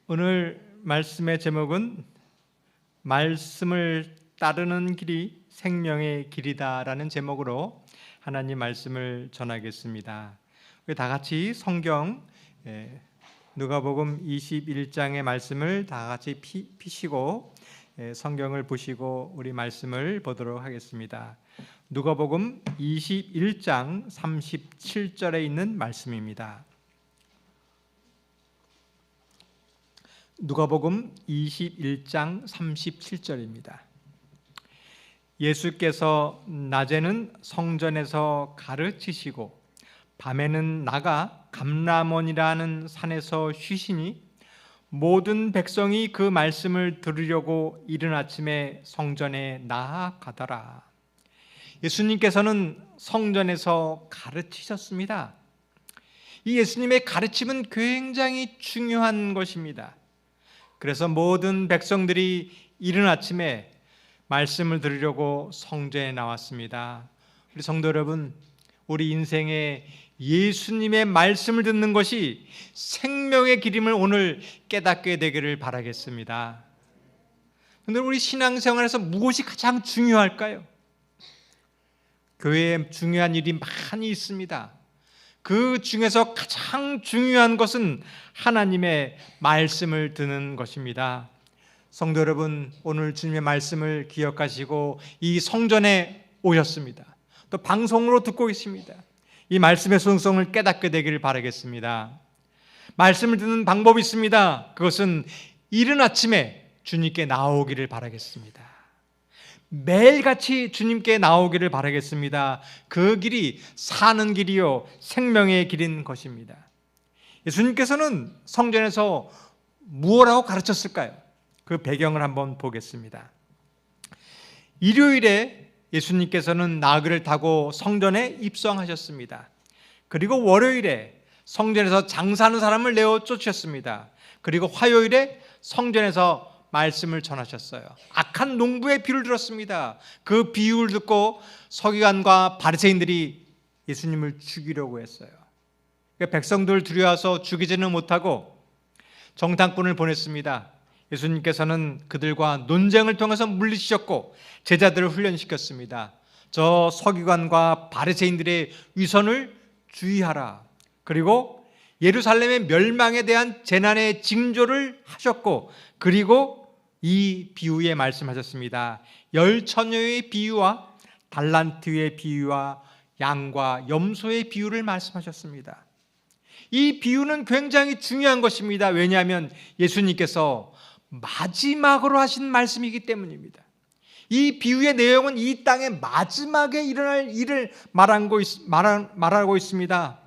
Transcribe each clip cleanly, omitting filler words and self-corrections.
오늘 말씀의 제목은 말씀을 따르는 길이 생명의 길이다라는 제목으로 하나님 말씀을 전하겠습니다. 우리 다 같이 성경 누가복음 21장의 말씀을 다 같이 피시고 성경을 보시고 우리 말씀을 보도록 하겠습니다. 누가복음 21장 37절에 있는 말씀입니다. 누가복음 21장 37절입니다. 예수께서 낮에는 성전에서 가르치시고 밤에는 나가 감람원이라는 산에서 쉬시니 모든 백성이 그 말씀을 들으려고 이른 아침에 성전에 나아가더라. 예수님께서는 성전에서 가르치셨습니다. 이 예수님의 가르침은 굉장히 중요한 것입니다. 그래서 모든 백성들이 이른 아침에 말씀을 들으려고 성전에 나왔습니다. 우리 성도 여러분, 우리 인생에 예수님의 말씀을 듣는 것이 생명의 길임을 오늘 깨닫게 되기를 바라겠습니다. 그런데 우리 신앙생활에서 무엇이 가장 중요할까요? 교회에 중요한 일이 많이 있습니다. 그 중에서 가장 중요한 것은 하나님의 말씀을 듣는 것입니다. 성도 여러분, 오늘 주님의 말씀을 기억하시고 이 성전에 오셨습니다. 또 방송으로 듣고 있습니다. 이 말씀의 소중성을 깨닫게 되기를 바라겠습니다. 말씀을 듣는 방법이 있습니다. 그것은 이른 아침에 주님께 나오기를 바라겠습니다. 매일같이 주님께 나오기를 바라겠습니다. 그 길이 사는 길이요 생명의 길인 것입니다. 예수님께서는 성전에서 무엇하고 가르쳤을까요? 그 배경을 한번 보겠습니다. 일요일에 예수님께서는 나귀를 타고 성전에 입성하셨습니다. 그리고 월요일에 성전에서 장사하는 사람을 내어 쫓으셨습니다. 그리고 화요일에 성전에서 말씀을 전하셨어요. 악한 농부의 비유를 들었습니다. 그 비유를 듣고 서기관과 바리새인들이 예수님을 죽이려고 했어요. 백성들 들여와서 죽이지는 못하고 정탐꾼을 보냈습니다. 예수님께서는 그들과 논쟁을 통해서 물리치셨고 제자들을 훈련시켰습니다. 저 서기관과 바리새인들의 위선을 주의하라. 그리고 예루살렘의 멸망에 대한 재난의 징조를 하셨고, 그리고 이 비유에 말씀하셨습니다. 열처녀의 비유와 달란트의 비유와 양과 염소의 비유를 말씀하셨습니다. 이 비유는 굉장히 중요한 것입니다. 왜냐하면 예수님께서 마지막으로 하신 말씀이기 때문입니다. 이 비유의 내용은 이 땅의 마지막에 일어날 일을 말하고 있습니다.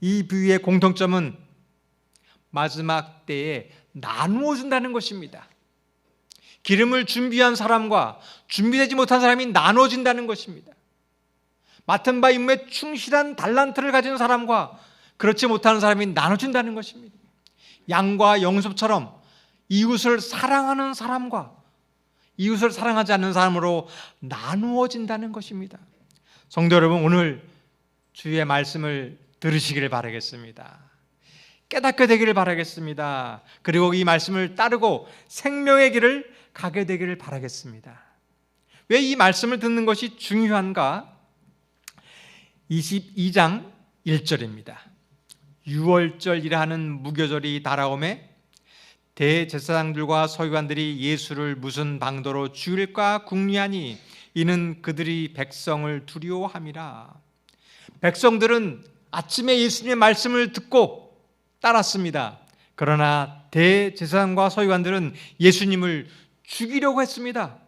이 비유의 공통점은 마지막 때에 나누어 준다는 것입니다. 기름을 준비한 사람과 준비되지 못한 사람이 나눠진다는 것입니다. 맡은 바 임무에 충실한 달란트를 가진 사람과 그렇지 못하는 사람이 나눠진다는 것입니다. 양과 염소처럼 이웃을 사랑하는 사람과 이웃을 사랑하지 않는 사람으로 나누어진다는 것입니다. 성도 여러분, 오늘 주의 말씀을 들으시기를 바라겠습니다. 깨닫게 되기를 바라겠습니다. 그리고 이 말씀을 따르고 생명의 길을 가게 되기를 바라겠습니다. 왜 이 말씀을 듣는 것이 중요한가? 22장 1절입니다. 유월절이라 하는 무교절이 달아오매 대제사장들과 서기관들이 예수를 무슨 방도로 죽일까 궁리하니 이는 그들이 백성을 두려워함이라. 백성들은 아침에 예수님의 말씀을 듣고 따랐습니다. 그러나 대제사장과 서기관들은 예수님을 죽이려고 했습니다.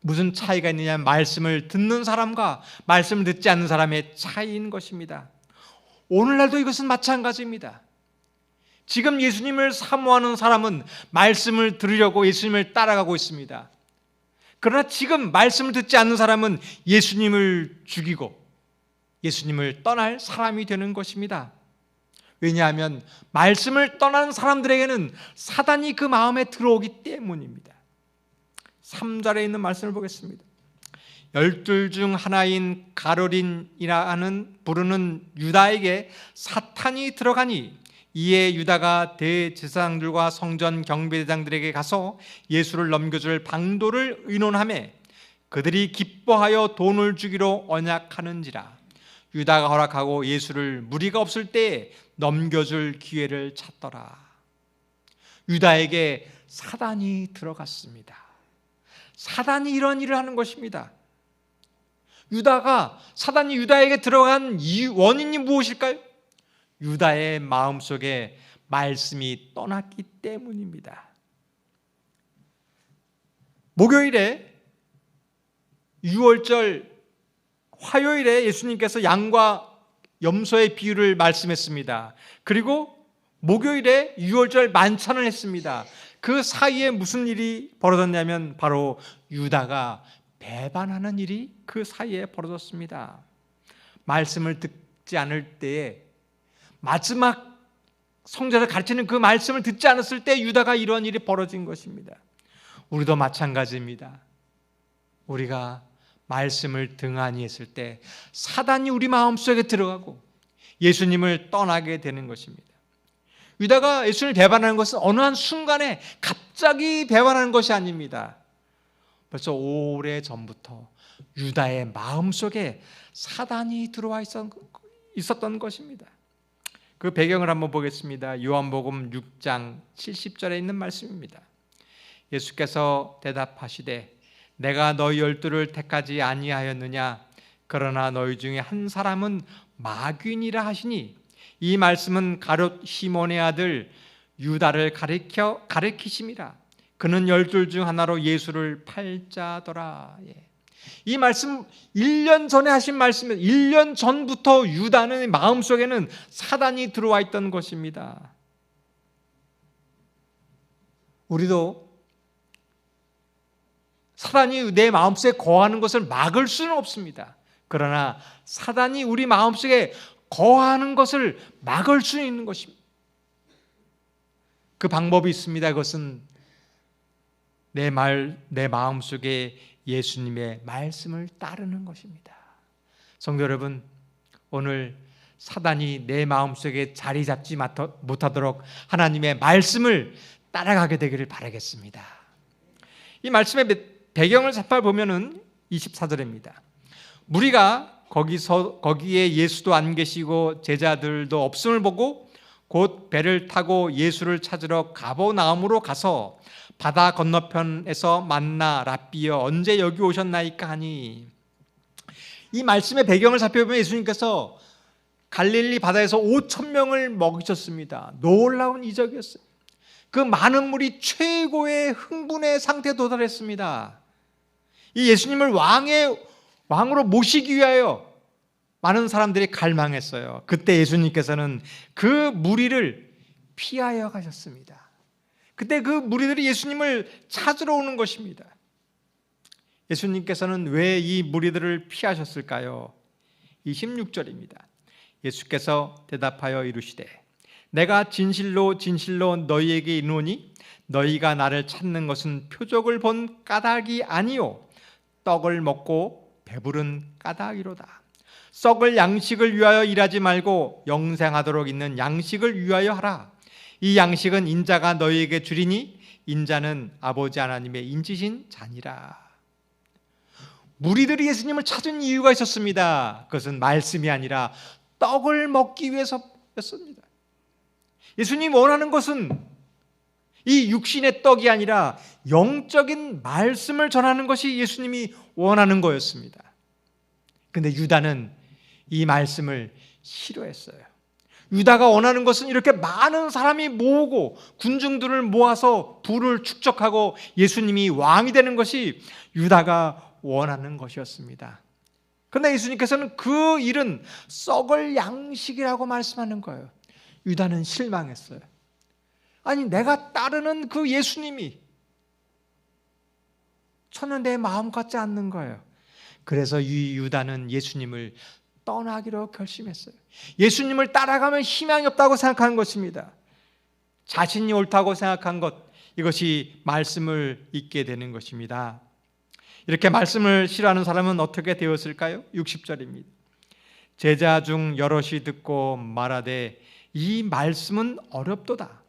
무슨 차이가 있느냐? 말씀을 듣는 사람과 말씀을 듣지 않는 사람의 차이인 것입니다. 오늘날도 이것은 마찬가지입니다. 지금 예수님을 사모하는 사람은 말씀을 들으려고 예수님을 따라가고 있습니다. 그러나 지금 말씀을 듣지 않는 사람은 예수님을 죽이고 예수님을 떠날 사람이 되는 것입니다. 왜냐하면 말씀을 떠나는 사람들에게는 사단이 그 마음에 들어오기 때문입니다. 3절에 있는 말씀을 보겠습니다. 12 중 하나인 가룟이라 하는 부르는 유다에게 사탄이 들어가니 이에 유다가 대제사장들과 성전 경비대장들에게 가서 예수를 넘겨줄 방도를 의논하매 그들이 기뻐하여 돈을 주기로 언약하는지라. 유다가 허락하고 예수를 무리가 없을 때에 넘겨줄 기회를 찾더라. 유다에게 사단이 들어갔습니다. 사단이 이런 일을 하는 것입니다. 사단이 유다에게 들어간 원인이 무엇일까요? 유다의 마음속에 말씀이 떠났기 때문입니다. 목요일에 유월절 화요일에 예수님께서 양과 염소의 비유를 말씀했습니다. 그리고 목요일에 유월절 만찬을 했습니다. 그 사이에 무슨 일이 벌어졌냐면 바로 유다가 배반하는 일이 그 사이에 벌어졌습니다. 말씀을 듣지 않을 때에 마지막 성전에서 가르치는 그 말씀을 듣지 않았을 때 유다가 이런 일이 벌어진 것입니다. 우리도 마찬가지입니다. 우리가 말씀을 등한히 했을 때 사단이 우리 마음속에 들어가고 예수님을 떠나게 되는 것입니다. 유다가 예수님을 배반하는 것은 어느 한 순간에 갑자기 배반하는 것이 아닙니다. 벌써 오래전부터 유다의 마음속에 사단이 들어와 있었던 것입니다. 그 배경을 한번 보겠습니다. 요한복음 6장 70절에 있는 말씀입니다. 예수께서 대답하시되 내가 너희 12를 택하지 아니하였느냐? 그러나 너희 중에 한 사람은 마귀니라 하시니, 이 말씀은 가룟 시몬의 아들 유다를 가리키심이라. 그는 12 중 하나로 예수를 팔자더라. 이 말씀 1년 전에 하신 말씀입니다. 1년 전부터 유다는 마음속에는 사단이 들어와 있던 것입니다. 우리도 사단이 내 마음속에 거하는 것을 막을 수는 없습니다. 그러나 사단이 우리 마음속에 거하는 것을 막을 수 있는 것입니다. 그 방법이 있습니다. 그것은 내 마음속에 예수님의 말씀을 따르는 것입니다. 성도 여러분, 오늘 사단이 내 마음속에 자리 잡지 못하도록 하나님의 말씀을 따라가게 되기를 바라겠습니다. 이 말씀의 배경을 살펴보면 24절입니다. 무리가 거기에 예수도 안 계시고 제자들도 없음을 보고 곧 배를 타고 예수를 찾으러 가버나움으로 가서 바다 건너편에서 만나 랍비여 언제 여기 오셨나이까 하니, 이 말씀의 배경을 살펴보면 예수님께서 갈릴리 바다에서 5,000명을 먹이셨습니다. 놀라운 이적이었어요. 그 많은 물이 최고의 흥분의 상태에 도달했습니다. 이 예수님을 왕으로 모시기 위하여 많은 사람들이 갈망했어요. 그때 예수님께서는 그 무리를 피하여 가셨습니다. 그때 그 무리들이 예수님을 찾으러 오는 것입니다. 예수님께서는 왜 이 무리들을 피하셨을까요? 26절입니다. 예수께서 대답하여 이르시되 내가 진실로 진실로 너희에게 이르노니 너희가 나를 찾는 것은 표적을 본 까닭이 아니요 떡을 먹고 배부른 까닭이로다. 썩을 양식을 위하여 일하지 말고 영생하도록 있는 양식을 위하여 하라. 이 양식은 인자가 너희에게 주리니 인자는 아버지 하나님의 인치신 자니라. 무리들이 예수님을 찾은 이유가 있었습니다. 그것은 말씀이 아니라 떡을 먹기 위해서였습니다. 예수님 원하는 것은 이 육신의 떡이 아니라 영적인 말씀을 전하는 것이 예수님이 원하는 거였습니다. 그런데 유다는 이 말씀을 싫어했어요. 유다가 원하는 것은 이렇게 많은 사람이 모으고 군중들을 모아서 부를 축적하고 예수님이 왕이 되는 것이 유다가 원하는 것이었습니다. 그런데 예수님께서는 그 일은 썩을 양식이라고 말씀하는 거예요. 유다는 실망했어요. 아니, 내가 따르는 그 예수님이 전혀 내 마음 같지 않는 거예요. 그래서 이 유다는 예수님을 떠나기로 결심했어요. 예수님을 따라가면 희망이 없다고 생각한 것입니다. 자신이 옳다고 생각한 것, 이것이 말씀을 잊게 되는 것입니다. 이렇게 말씀을 싫어하는 사람은 어떻게 되었을까요? 60절입니다. 제자 중 여럿이 듣고 말하되 이 말씀은 어렵도다.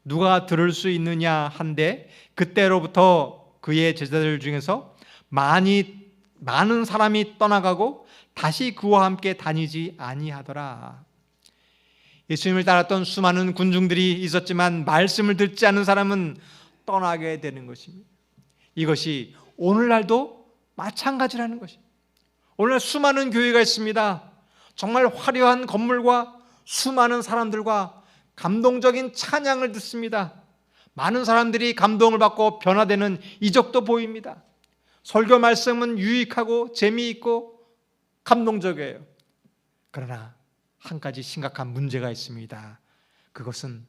누가 들을 수 있느냐 한데 그때로부터 그의 제자들 중에서 많은 사람이 떠나가고 다시 그와 함께 다니지 아니하더라. 예수님을 따랐던 수많은 군중들이 있었지만 말씀을 듣지 않는 사람은 떠나게 되는 것입니다. 이것이 오늘날도 마찬가지라는 것입니다. 오늘날 수많은 교회가 있습니다. 정말 화려한 건물과 수많은 사람들과 감동적인 찬양을 듣습니다. 많은 사람들이 감동을 받고 변화되는 이적도 보입니다. 설교 말씀은 유익하고 재미있고 감동적이에요. 그러나 한 가지 심각한 문제가 있습니다. 그것은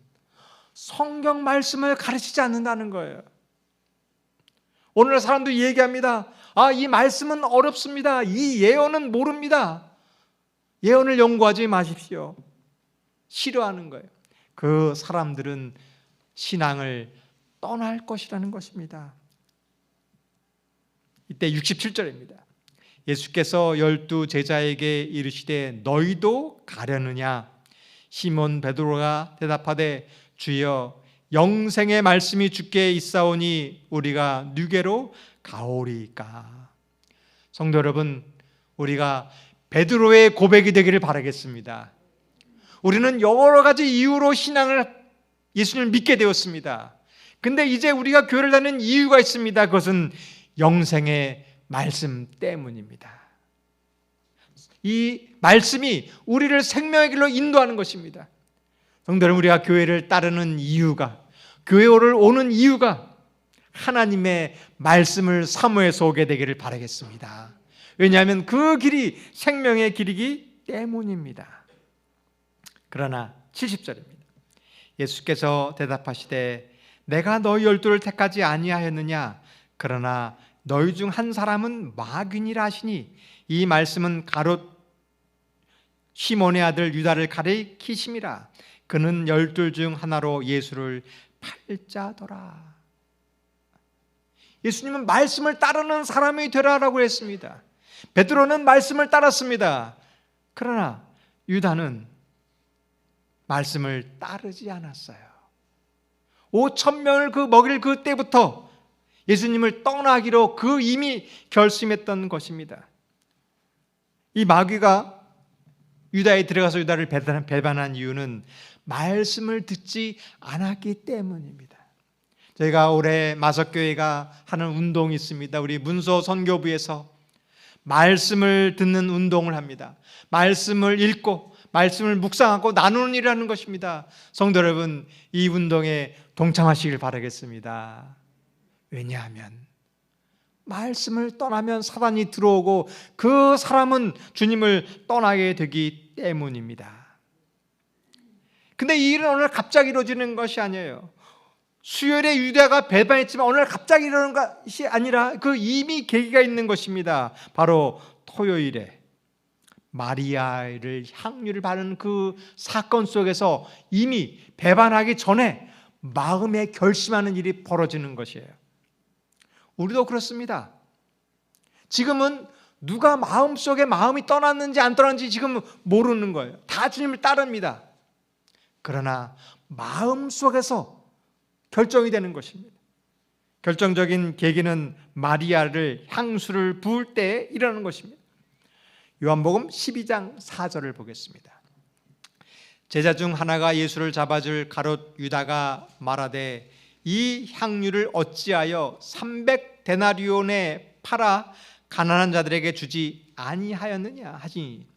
성경 말씀을 가르치지 않는다는 거예요. 오늘 사람들이 얘기합니다. 이 말씀은 어렵습니다. 이 예언은 모릅니다. 예언을 연구하지 마십시오. 싫어하는 거예요. 그 사람들은 신앙을 떠날 것이라는 것입니다. 이때 67절입니다. 예수께서 12 제자에게 이르시되 너희도 가려느냐? 시몬 베드로가 대답하되 주여 영생의 말씀이 주께 있사오니 우리가 누게로 가오리까? 성도 여러분, 우리가 베드로의 고백이 되기를 바라겠습니다. 우리는 여러 가지 이유로 예수님을 믿게 되었습니다. 근데 이제 우리가 교회를 다니는 이유가 있습니다. 그것은 영생의 말씀 때문입니다. 이 말씀이 우리를 생명의 길로 인도하는 것입니다. 성도 여러분, 우리가 교회를 따르는 이유가, 교회를 오는 이유가 하나님의 말씀을 사모해서 오게 되기를 바라겠습니다. 왜냐하면 그 길이 생명의 길이기 때문입니다. 그러나 70절입니다. 예수께서 대답하시되 내가 너희 12를 택하지 아니하였느냐? 그러나 너희 중 한 사람은 마귀니라 하시니 이 말씀은 가롯 시몬의 아들 유다를 가리키심이라. 그는 12 중 하나로 예수를 팔자더라. 예수님은 말씀을 따르는 사람이 되라라고 했습니다. 베드로는 말씀을 따랐습니다. 그러나 유다는 말씀을 따르지 않았어요. 5,000명을 먹일 그때부터 예수님을 떠나기로 이미 결심했던 것입니다. 이 마귀가 유다에 들어가서 유다를 배반한 이유는 말씀을 듣지 않았기 때문입니다. 저희가 올해 마석교회가 하는 운동이 있습니다. 우리 문서 선교부에서 말씀을 듣는 운동을 합니다. 말씀을 읽고 말씀을 묵상하고 나누는 일을 하는 것입니다. 성도 여러분, 이 운동에 동참하시길 바라겠습니다. 왜냐하면 말씀을 떠나면 사단이 들어오고 그 사람은 주님을 떠나게 되기 때문입니다. 근데 이 일은 오늘 갑자기 이루어지는 것이 아니에요. 수요일에 유다가 배반했지만 오늘 갑자기 이러는 것이 아니라 이미 계기가 있는 것입니다. 바로 토요일에 마리아를 향유를 바르는 그 사건 속에서 이미 배반하기 전에 마음에 결심하는 일이 벌어지는 것이에요. 우리도 그렇습니다. 지금은 누가 마음속에 마음이 떠났는지 안 떠났는지 지금 모르는 거예요. 다 주님을 따릅니다. 그러나 마음속에서 결정이 되는 것입니다. 결정적인 계기는 마리아를 향수를 부을 때에 일어나는 것입니다. 요한복음 12장 4절을 보겠습니다. 제자 중 하나가 예수를 잡아줄 가롯 유다가 말하되 이 향유를 어찌하여 300데나리온에 팔아 가난한 자들에게 주지 아니하였느냐 하시니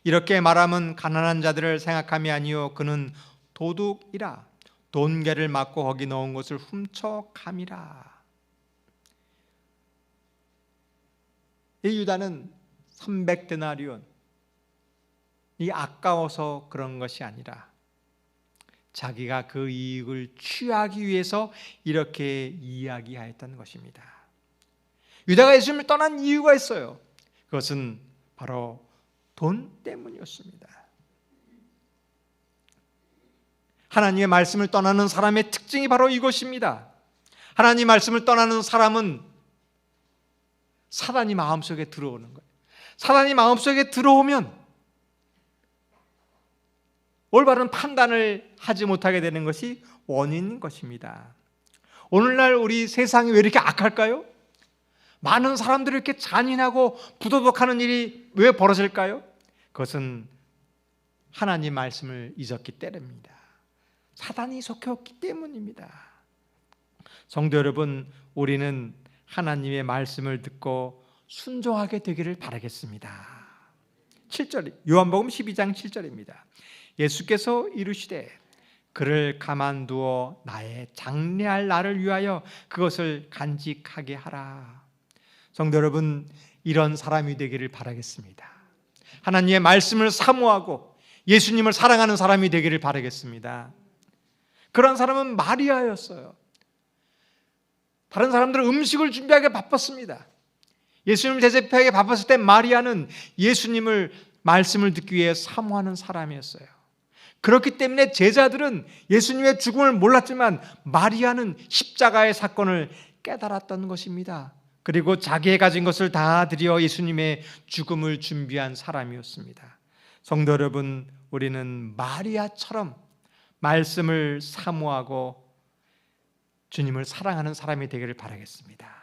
이렇게 말하면 가난한 자들을 생각함이 아니요 그는 도둑이라 돈계를 맞고 거기 넣은 것을 훔쳐감이라. 이 유다는 300데나리온 이 아까워서 그런 것이 아니라 자기가 그 이익을 취하기 위해서 이렇게 이야기하였던 것입니다. 유다가 예수님을 떠난 이유가 있어요. 그것은 바로 돈 때문이었습니다. 하나님의 말씀을 떠나는 사람의 특징이 바로 이것입니다. 하나님 말씀을 떠나는 사람은 사단이 마음속에 들어오는 거예요. 사단이 마음속에 들어오면 올바른 판단을 하지 못하게 되는 것이 원인인 것입니다. 오늘날 우리 세상이 왜 이렇게 악할까요? 많은 사람들이 이렇게 잔인하고 부도덕하는 일이 왜 벌어질까요? 그것은 하나님 말씀을 잊었기 때문입니다. 사단이 속해왔기 때문입니다. 성도 여러분, 우리는 하나님의 말씀을 듣고 순종하게 되기를 바라겠습니다. 7절, 요한복음 12장 7절입니다. 예수께서 이르시되 그를 가만두어 나의 장래할 날을 위하여 그것을 간직하게 하라. 성도 여러분, 이런 사람이 되기를 바라겠습니다. 하나님의 말씀을 사모하고 예수님을 사랑하는 사람이 되기를 바라겠습니다. 그런 사람은 마리아였어요. 다른 사람들은 음식을 준비하기 바빴습니다. 예수님을 대접하기 바빴을 때 마리아는 예수님을 말씀을 듣기 위해 사모하는 사람이었어요. 그렇기 때문에 제자들은 예수님의 죽음을 몰랐지만 마리아는 십자가의 사건을 깨달았던 것입니다. 그리고 자기의 가진 것을 다 드려 예수님의 죽음을 준비한 사람이었습니다. 성도 여러분, 우리는 마리아처럼 말씀을 사모하고 주님을 사랑하는 사람이 되기를 바라겠습니다.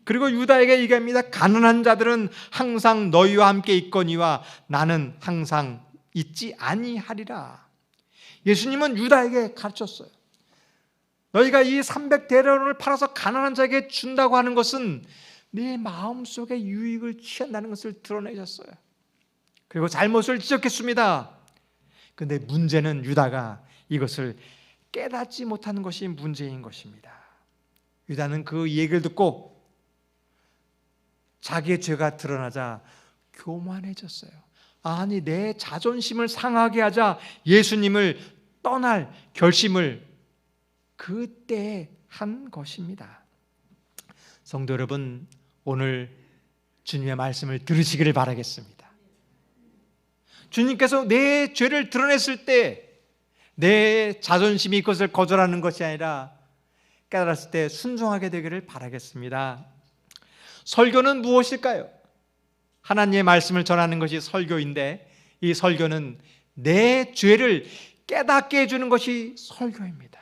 그리고 유다에게 얘기합니다. 가난한 자들은 항상 너희와 함께 있거니와 나는 항상 있지 아니하리라. 예수님은 유다에게 가르쳤어요. 너희가 이 300데나리온을 팔아서 가난한 자에게 준다고 하는 것은 네 마음속에 유익을 취한다는 것을 드러내셨어요. 그리고 잘못을 지적했습니다. 그런데 문제는 유다가 이것을 깨닫지 못하는 것이 문제인 것입니다. 유다는 그 얘기를 듣고 자기의 죄가 드러나자 교만해졌어요. 아니, 내 자존심을 상하게 하자 예수님을 떠날 결심을 그때 한 것입니다. 성도 여러분, 오늘 주님의 말씀을 들으시기를 바라겠습니다. 주님께서 내 죄를 드러냈을 때 내 자존심이 그것을 거절하는 것이 아니라 깨달았을 때 순종하게 되기를 바라겠습니다. 설교는 무엇일까요? 하나님의 말씀을 전하는 것이 설교인데 이 설교는 내 죄를 깨닫게 해주는 것이 설교입니다.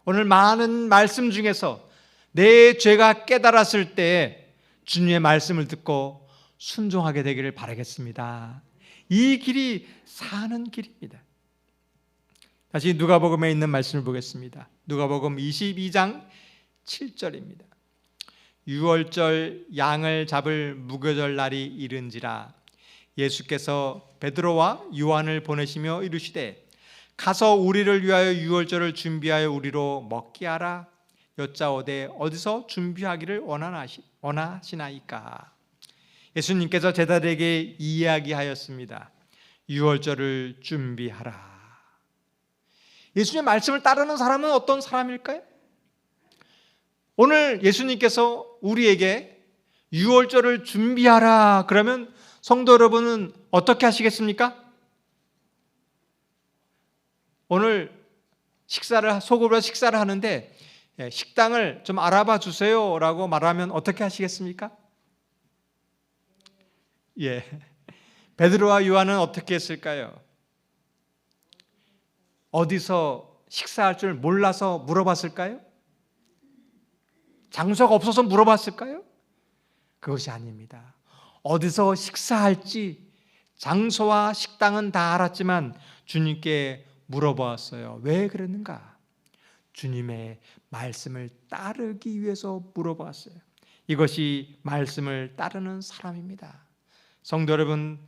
오늘 많은 말씀 중에서 내 죄가 깨달았을 때 주님의 말씀을 듣고 순종하게 되기를 바라겠습니다. 이 길이 사는 길입니다. 다시 누가복음에 있는 말씀을 보겠습니다. 누가복음 22장 7절입니다. 유월절 양을 잡을 무교절 날이 이른지라 예수께서 베드로와 요한을 보내시며 이르시되 가서 우리를 위하여 유월절을 준비하여 우리로 먹게 하라. 여짜오되 어디서 준비하기를 원하시나이까. 예수님께서 제자들에게 이야기하였습니다. 유월절을 준비하라. 예수님의 말씀을 따르는 사람은 어떤 사람일까요? 오늘 예수님께서 우리에게 유월절을 준비하라 그러면 성도 여러분은 어떻게 하시겠습니까? 오늘 소급으로 식사를 하는데 식당을 좀 알아봐 주세요 라고 말하면 어떻게 하시겠습니까? 베드로와 요한은 어떻게 했을까요? 어디서 식사할 줄 몰라서 물어봤을까요? 장소가 없어서 물어봤을까요? 그것이 아닙니다. 어디서 식사할지 장소와 식당은 다 알았지만 주님께 물어보았어요. 왜 그랬는가? 주님의 말씀을 따르기 위해서 물어보았어요. 이것이 말씀을 따르는 사람입니다. 성도 여러분,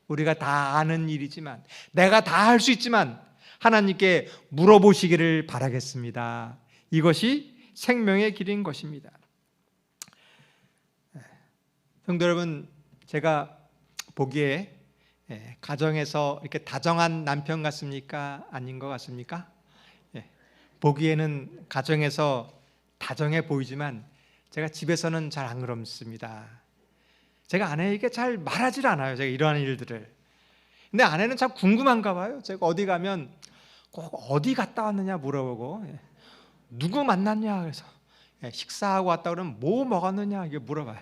우리가 다 아는 일이지만 내가 다 할 수 있지만 하나님께 물어보시기를 바라겠습니다. 이것이 생명의 길인 것입니다. 성도 여러분, 제가 보기에 가정에서 이렇게 다정한 남편 같습니까? 아닌 것 같습니까? 보기에는 가정에서 다정해 보이지만 제가 집에서는 잘 안 그렇습니다. 제가 아내에게 잘 말하질 않아요. 제가 이러한 일들을. 근데 아내는 참 궁금한가 봐요. 제가 어디 가면 꼭 어디 갔다 왔느냐 물어보고 누구 만났냐 그래서 식사하고 왔다 그러면 뭐 먹었느냐 이게 물어봐요.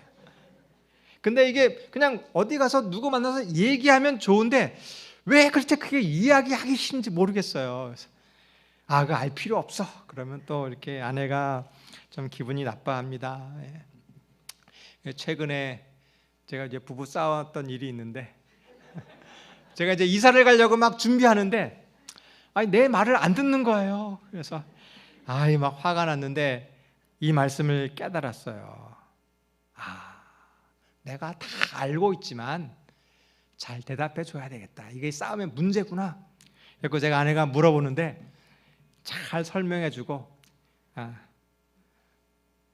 근데 이게 그냥 어디 가서 누구 만나서 얘기하면 좋은데 왜 그렇게 그게 이야기하기 싫은지 모르겠어요. 그거 알 필요 없어. 그러면 또 이렇게 아내가 좀 기분이 나빠합니다. 최근에 제가 이제 부부 싸웠던 일이 있는데, 제가 이제 이사를 가려고 막 준비하는데 내 말을 안 듣는 거예요. 그래서 막 화가 났는데 이 말씀을 깨달았어요. 내가 다 알고 있지만 잘 대답해 줘야 되겠다. 이게 싸움의 문제구나. 그래서 제가 아내가 물어보는데 잘 설명해 주고,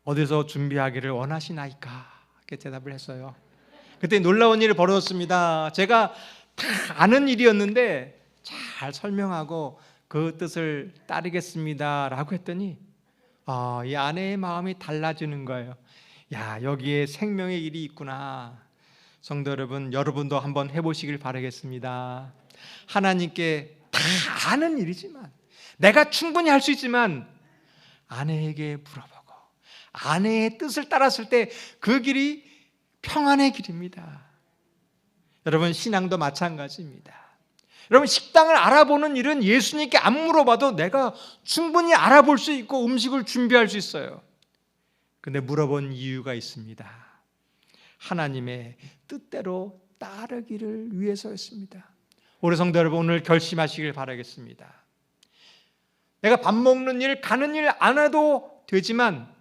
어디서 준비하기를 원하시나이까? 이렇게 대답을 했어요. 그때 놀라운 일이 벌어졌습니다. 제가 다 아는 일이었는데 잘 설명하고 그 뜻을 따르겠습니다 라고 했더니 이 아내의 마음이 달라지는 거예요. 여기에 생명의 일이 있구나. 성도 여러분, 여러분도 한번 해보시길 바라겠습니다. 하나님께 다 아는 일이지만, 내가 충분히 할 수 있지만 아내에게 물어보고 아내의 뜻을 따랐을 때 그 길이 평안의 길입니다. 여러분, 신앙도 마찬가지입니다. 여러분, 식당을 알아보는 일은 예수님께 안 물어봐도 내가 충분히 알아볼 수 있고 음식을 준비할 수 있어요. 근데 물어본 이유가 있습니다. 하나님의 뜻대로 따르기를 위해서였습니다. 우리 성도 여러분, 오늘 결심하시길 바라겠습니다. 내가 밥 먹는 일, 가는 일 안 해도 되지만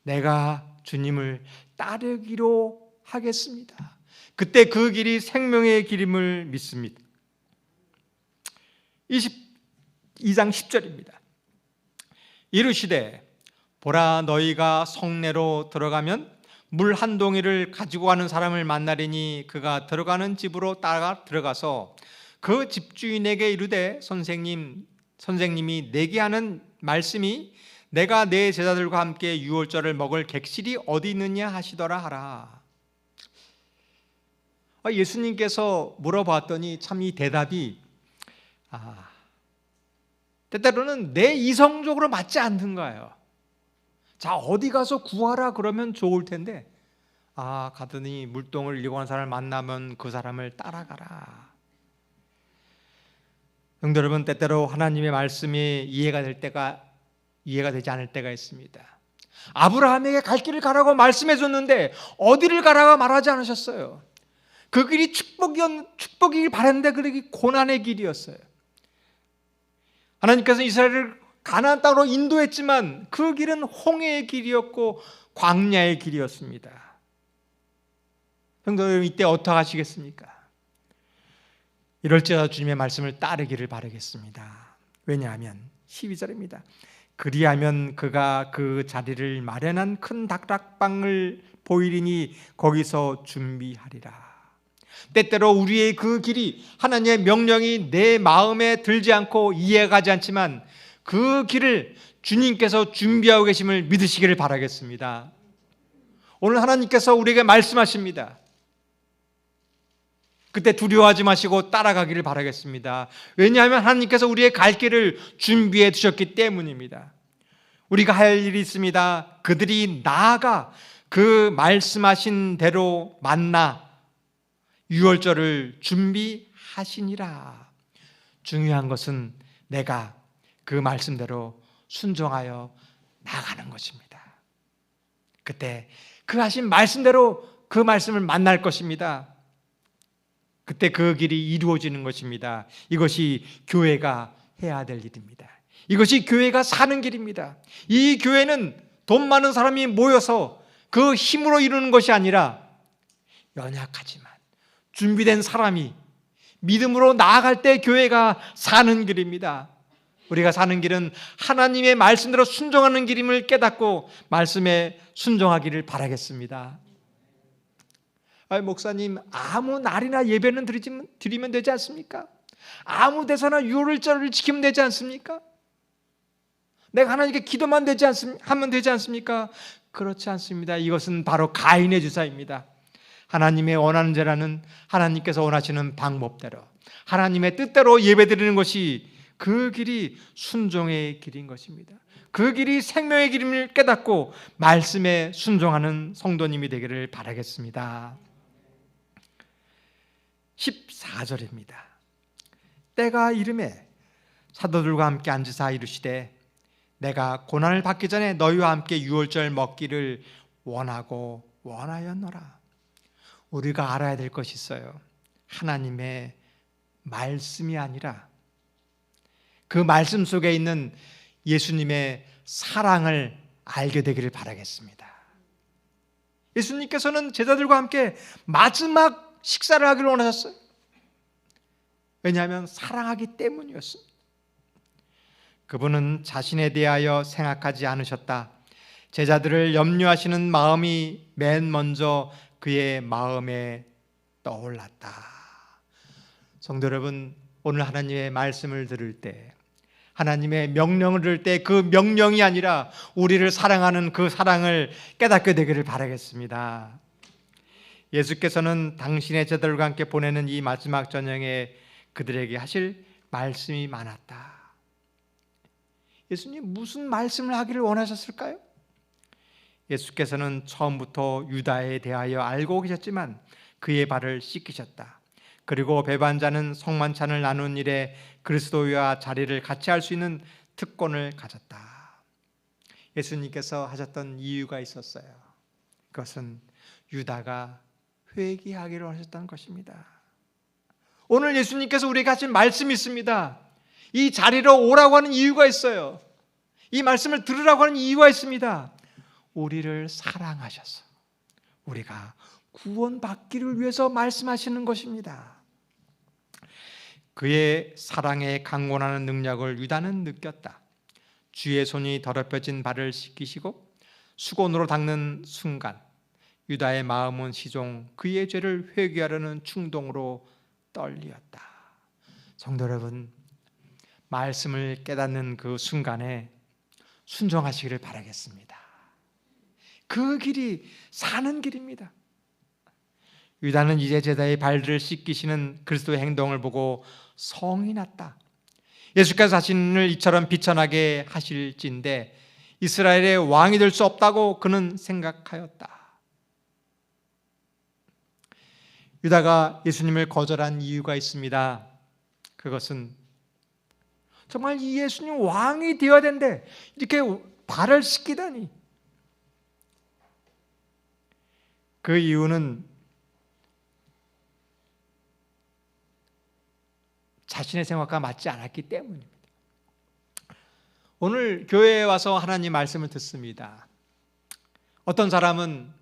내가 주님을 따르기로 하겠습니다. 그때 그 길이 생명의 길임을 믿습니다. 22장 10절입니다. 이르시되 보라, 너희가 성내로 들어가면 물 한 동이를 가지고 가는 사람을 만나리니 그가 들어가는 집으로 따라 들어가서 그 집주인에게 이르되 선생님이 내게 하는 말씀이 내가 내 제자들과 함께 유월절을 먹을 객실이 어디 있느냐 하시더라 하라. 예수님께서 물어봤더니 참 이 대답이 때때로는 내 이성적으로 맞지 않는 거예요. 자, 어디 가서 구하라 그러면 좋을 텐데 가더니 물동을 잃고 간 사람을 만나면 그 사람을 따라가라. 성도 여러분, 때때로 하나님의 말씀이 이해가 되지 않을 때가 있습니다. 아브라함에게 갈 길을 가라고 말씀해 줬는데 어디를 가라고 말하지 않으셨어요. 그 길이 축복이길 바랐는데 그게 고난의 길이었어요. 하나님께서 이스라엘을 가나안 땅으로 인도했지만 그 길은 홍해의 길이었고 광야의 길이었습니다. 성도 여러분, 이때 어떻게 하시겠습니까? 이럴지라도 주님의 말씀을 따르기를 바라겠습니다. 왜냐하면 12절입니다. 그리하면 그가 그 자리를 마련한 큰 다락방을 보이리니 거기서 준비하리라. 때때로 우리의 그 길이 하나님의 명령이 내 마음에 들지 않고 이해가지 않지만 그 길을 주님께서 준비하고 계심을 믿으시기를 바라겠습니다. 오늘 하나님께서 우리에게 말씀하십니다. 그때 두려워하지 마시고 따라가기를 바라겠습니다. 왜냐하면 하나님께서 우리의 갈 길을 준비해 두셨기 때문입니다. 우리가 할 일이 있습니다. 그들이 나아가 그 말씀하신 대로 만나 유월절을 준비하시니라. 중요한 것은 내가 그 말씀대로 순종하여 나가는 것입니다. 그때 그 하신 말씀대로 그 말씀을 만날 것입니다. 그때 그 길이 이루어지는 것입니다. 이것이 교회가 해야 될 일입니다. 이것이 교회가 사는 길입니다. 이 교회는 돈 많은 사람이 모여서 그 힘으로 이루는 것이 아니라 연약하지만 준비된 사람이 믿음으로 나아갈 때 교회가 사는 길입니다. 우리가 사는 길은 하나님의 말씀대로 순종하는 길임을 깨닫고 말씀에 순종하기를 바라겠습니다. 목사님, 아무 날이나 예배는 드리면 되지 않습니까? 아무 데서나 유월절을 지키면 되지 않습니까? 내가 하나님께 기도만 하면 되지 않습니까? 그렇지 않습니다. 이것은 바로 가인의 주사입니다. 하나님의 원하는 자라는 하나님께서 원하시는 방법대로 하나님의 뜻대로 예배드리는 것이 그 길이 순종의 길인 것입니다. 그 길이 생명의 길임을 깨닫고 말씀에 순종하는 성도님이 되기를 바라겠습니다. 14절입니다. 때가 이르매 사도들과 함께 앉으사 이르시되 내가 고난을 받기 전에 너희와 함께 유월절 먹기를 원하고 원하였노라. 우리가 알아야 될 것이 있어요. 하나님의 말씀이 아니라 그 말씀 속에 있는 예수님의 사랑을 알게 되기를 바라겠습니다. 예수님께서는 제자들과 함께 마지막 식사를 하기를 원하셨어요. 왜냐하면 사랑하기 때문이었습니다. 그분은 자신에 대하여 생각하지 않으셨다. 제자들을 염려하시는 마음이 맨 먼저 그의 마음에 떠올랐다. 성도 여러분, 오늘 하나님의 말씀을 들을 때, 하나님의 명령을 들을 때 그 명령이 아니라 우리를 사랑하는 그 사랑을 깨닫게 되기를 바라겠습니다. 예수께서는 당신의 제자들과 함께 보내는 이 마지막 저녁에 그들에게 하실 말씀이 많았다. 예수님 무슨 말씀을 하기를 원하셨을까요? 예수께서는 처음부터 유다에 대하여 알고 계셨지만 그의 발을 씻기셨다. 그리고 배반자는 성만찬을 나눈 일에 그리스도와 자리를 같이 할 수 있는 특권을 가졌다. 예수님께서 하셨던 이유가 있었어요. 그것은 유다가 회개하기를 원하셨다는 것입니다. 오늘 예수님께서 우리에게 하신 말씀이 있습니다. 이 자리로 오라고 하는 이유가 있어요. 이 말씀을 들으라고 하는 이유가 있습니다. 우리를 사랑하셔서 우리가 구원받기를 위해서 말씀하시는 것입니다. 그의 사랑에 강권하는 능력을 유다는 느꼈다. 주의 손이 더럽혀진 발을 씻기시고 수건으로 닦는 순간 유다의 마음은 시종 그의 죄를 회개하려는 충동으로 떨리었다. 성도 여러분, 말씀을 깨닫는 그 순간에 순종하시기를 바라겠습니다. 그 길이 사는 길입니다. 유다는 이제 제자의 발들을 씻기시는 그리스도의 행동을 보고 성이 났다. 예수께서 자신을 이처럼 비천하게 하실진데 이스라엘의 왕이 될 수 없다고 그는 생각하였다. 유다가 예수님을 거절한 이유가 있습니다. 그것은 정말 이 예수님 왕이 되어야 되는데 이렇게 발을 씻기다니. 그 이유는 자신의 생각과 맞지 않았기 때문입니다. 오늘 교회에 와서 하나님 말씀을 듣습니다. 어떤 사람은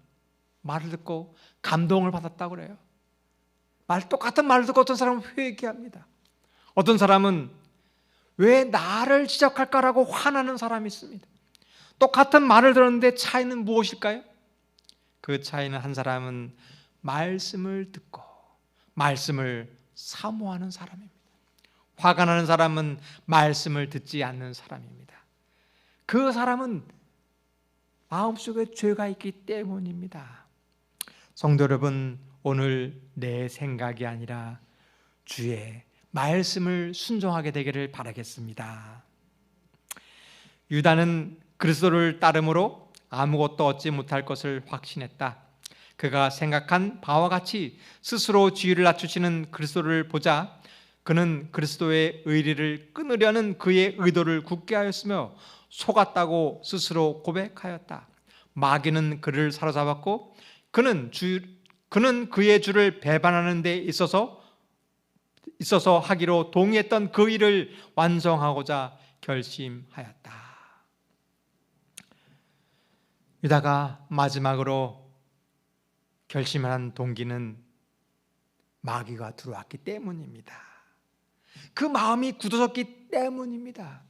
말을 듣고 감동을 받았다고 그래요. 똑같은 말을 듣고 어떤 사람은 회개합니다. 어떤 사람은 왜 나를 지적할까라고 화나는 사람이 있습니다. 똑같은 말을 들었는데 차이는 무엇일까요? 그 차이는 한 사람은 말씀을 듣고 말씀을 사모하는 사람입니다. 화가 나는 사람은 말씀을 듣지 않는 사람입니다. 그 사람은 마음속에 죄가 있기 때문입니다. 성도 여러분, 오늘 내 생각이 아니라 주의 말씀을 순종하게 되기를 바라겠습니다. 유다는 그리스도를 따름으로 아무것도 얻지 못할 것을 확신했다. 그가 생각한 바와 같이 스스로 지위를 낮추시는 그리스도를 보자 그는 그리스도의 의리를 끊으려는 그의 의도를 굳게 하였으며 속았다고 스스로 고백하였다. 마귀는 그를 사로잡았고 그는 그의 주를 배반하는 데 있어서 하기로 동의했던 그 일을 완성하고자 결심하였다. 유다가 마지막으로 결심한 동기는 마귀가 들어왔기 때문입니다. 그 마음이 굳어졌기 때문입니다.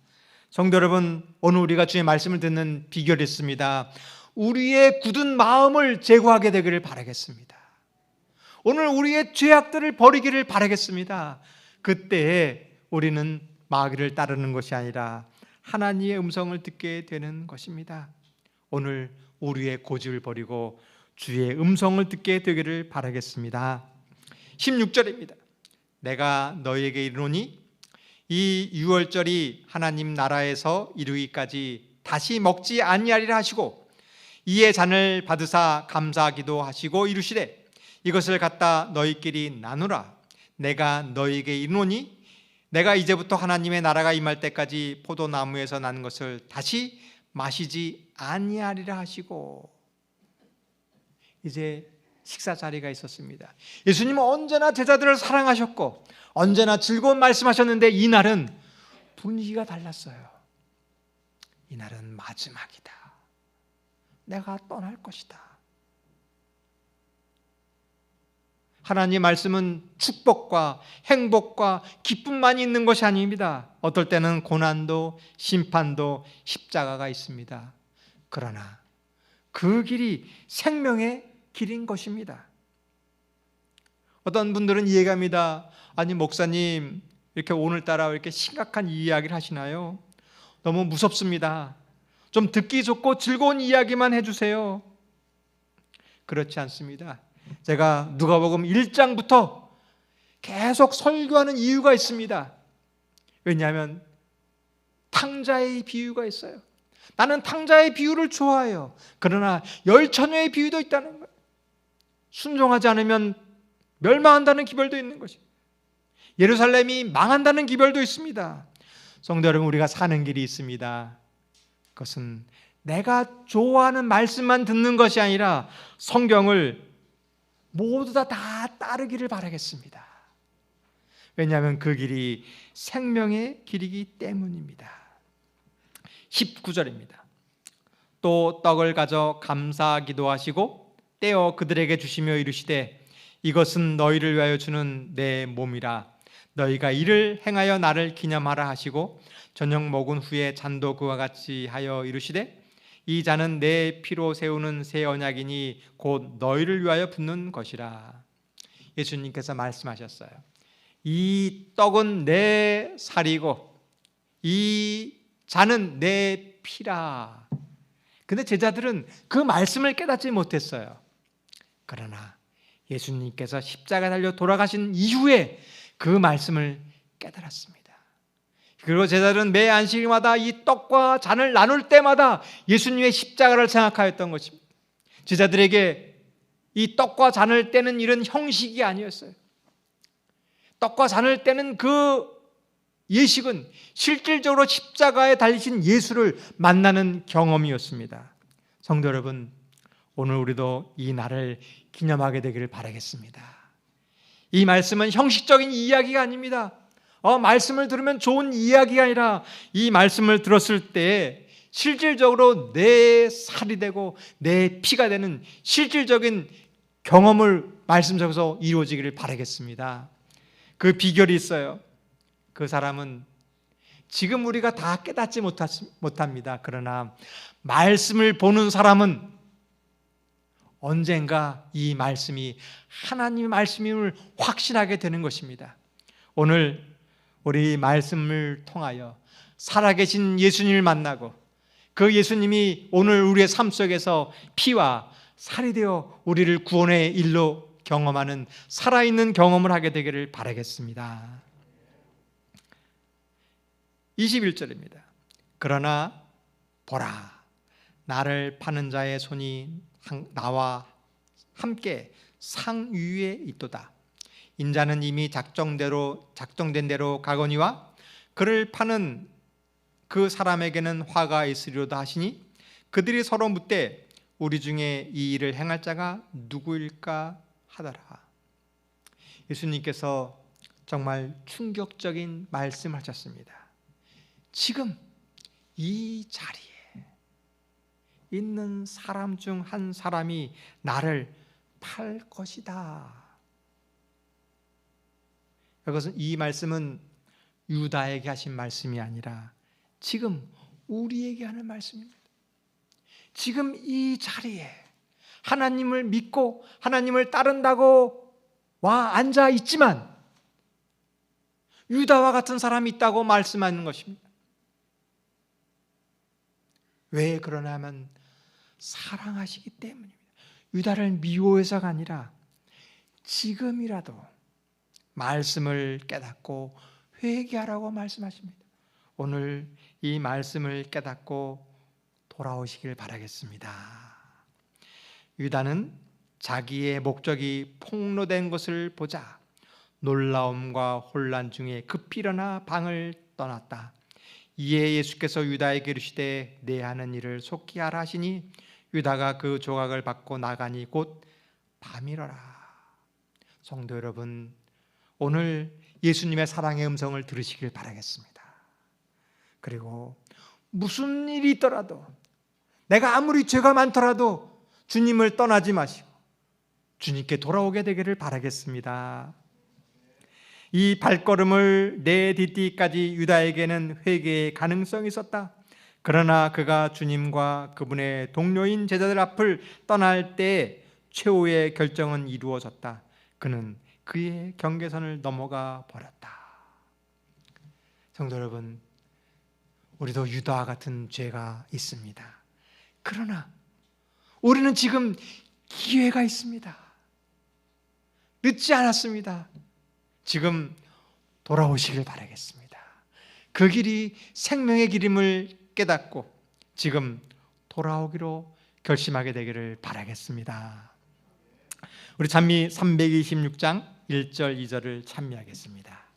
성도 여러분, 오늘 우리가 주의 말씀을 듣는 비결이 있습니다. 우리의 굳은 마음을 제거하게 되기를 바라겠습니다. 오늘 우리의 죄악들을 버리기를 바라겠습니다. 그때에 우리는 마귀를 따르는 것이 아니라 하나님의 음성을 듣게 되는 것입니다. 오늘 우리의 고집을 버리고 주의 음성을 듣게 되기를 바라겠습니다. 16절입니다. 내가 너희에게 이르노니 이 유월절이 하나님 나라에서 이루기까지 다시 먹지 아니하리라 하시고 이에 잔을 받으사 감사하기도 하시고 이르시되 이것을 갖다 너희끼리 나누라. 내가 너희에게 이르노니 내가 이제부터 하나님의 나라가 임할 때까지 포도나무에서 난 것을 다시 마시지 아니하리라 하시고, 이제 식사 자리가 있었습니다. 예수님은 언제나 제자들을 사랑하셨고 언제나 즐거운 말씀하셨는데 이날은 분위기가 달랐어요. 이날은 마지막이다. 내가 떠날 것이다. 하나님의 말씀은 축복과 행복과 기쁨만이 있는 것이 아닙니다. 어떨 때는 고난도 심판도 십자가가 있습니다. 그러나 그 길이 생명의 길인 것입니다. 어떤 분들은 이해갑니다. 아니 목사님, 이렇게 오늘따라 이렇게 심각한 이야기를 하시나요? 너무 무섭습니다. 좀 듣기 좋고 즐거운 이야기만 해주세요. 그렇지 않습니다. 제가 누가복음 1장부터 계속 설교하는 이유가 있습니다. 왜냐하면 탕자의 비유가 있어요. 나는 탕자의 비유를 좋아해요. 그러나 열처녀의 비유도 있다는 거예요. 순종하지 않으면 멸망한다는 기별도 있는 것입니다. 예루살렘이 망한다는 기별도 있습니다. 성도 여러분, 우리가 사는 길이 있습니다. 그것은 내가 좋아하는 말씀만 듣는 것이 아니라 성경을 모두 다 따르기를 바라겠습니다. 왜냐하면 그 길이 생명의 길이기 때문입니다. 19절입니다. 또 떡을 가져 감사 기도하시고 떼어 그들에게 주시며 이르시되 이것은 너희를 위하여 주는 내 몸이라. 너희가 이를 행하여 나를 기념하라 하시고 저녁 먹은 후에 잔도 그와 같이 하여 이르시되 이 잔은 내 피로 세우는 새 언약이니 곧 너희를 위하여 붓는 것이라. 예수님께서 말씀하셨어요. 이 떡은 내 살이고 이 잔은 내 피라. 근데 제자들은 그 말씀을 깨닫지 못했어요. 그러나 예수님께서 십자가에 달려 돌아가신 이후에 그 말씀을 깨달았습니다. 그리고 제자들은 매 안식일마다 이 떡과 잔을 나눌 때마다 예수님의 십자가를 생각하였던 것입니다. 제자들에게 이 떡과 잔을 떼는 일은 형식이 아니었어요. 떡과 잔을 떼는 그 예식은 실질적으로 십자가에 달리신 예수를 만나는 경험이었습니다. 성도 여러분, 오늘 우리도 이 날을 기념하게 되기를 바라겠습니다. 이 말씀은 형식적인 이야기가 아닙니다. 말씀을 들으면 좋은 이야기가 아니라 이 말씀을 들었을 때 실질적으로 내 살이 되고 내 피가 되는 실질적인 경험을 말씀 속에서 이루어지기를 바라겠습니다. 그 비결이 있어요. 그 사람은 지금 우리가 다 깨닫지 못합니다. 그러나 말씀을 보는 사람은 언젠가 이 말씀이 하나님의 말씀임을 확신하게 되는 것입니다. 오늘 우리 말씀을 통하여 살아계신 예수님을 만나고 그 예수님이 오늘 우리의 삶 속에서 피와 살이 되어 우리를 구원의 일로 경험하는 살아있는 경험을 하게 되기를 바라겠습니다. 21절입니다. 그러나 보라, 나를 파는 자의 손이 나와 함께 상 위에 있도다. 인자는 이미 작정된 대로 가거니와 그를 파는 그 사람에게는 화가 있으리로다 하시니 그들이 서로 묻되 우리 중에 이 일을 행할 자가 누구일까 하더라. 예수님께서 정말 충격적인 말씀하셨습니다. 지금 이 자리에 있는 사람 중 한 사람이 나를 팔 것이다. 이것은 이 말씀은 유다에게 하신 말씀이 아니라 지금 우리에게 하는 말씀입니다. 지금 이 자리에 하나님을 믿고 하나님을 따른다고 와 앉아 있지만 유다와 같은 사람이 있다고 말씀하는 것입니다. 왜 그러냐면 사랑하시기 때문입니다. 유다를 미워해서가 아니라 지금이라도 말씀을 깨닫고 회개하라고 말씀하십니다. 오늘 이 말씀을 깨닫고 돌아오시길 바라겠습니다. 유다는 자기의 목적이 폭로된 것을 보자 놀라움과 혼란 중에 급히 일어나 방을 떠났다. 이에 예수께서 유다에게 이르시되 내 하는 일을 속히 하라 하시니 유다가 그 조각을 받고 나가니 곧 밤이러라. 성도 여러분, 오늘 예수님의 사랑의 음성을 들으시길 바라겠습니다. 그리고 무슨 일이 있더라도, 내가 아무리 죄가 많더라도 주님을 떠나지 마시고 주님께 돌아오게 되기를 바라겠습니다. 이 발걸음을 내딛기까지 유다에게는 회개의 가능성이 있었다. 그러나 그가 주님과 그분의 동료인 제자들 앞을 떠날 때 최후의 결정은 이루어졌다. 그는 그의 경계선을 넘어가 버렸다. 성도 여러분, 우리도 유다와 같은 죄가 있습니다. 그러나 우리는 지금 기회가 있습니다. 늦지 않았습니다. 지금 돌아오시길 바라겠습니다. 그 길이 생명의 길임을 깨닫고 지금 돌아오기로 결심하게 되기를 바라겠습니다. 우리 찬미 326장 1절 2절을 찬미하겠습니다.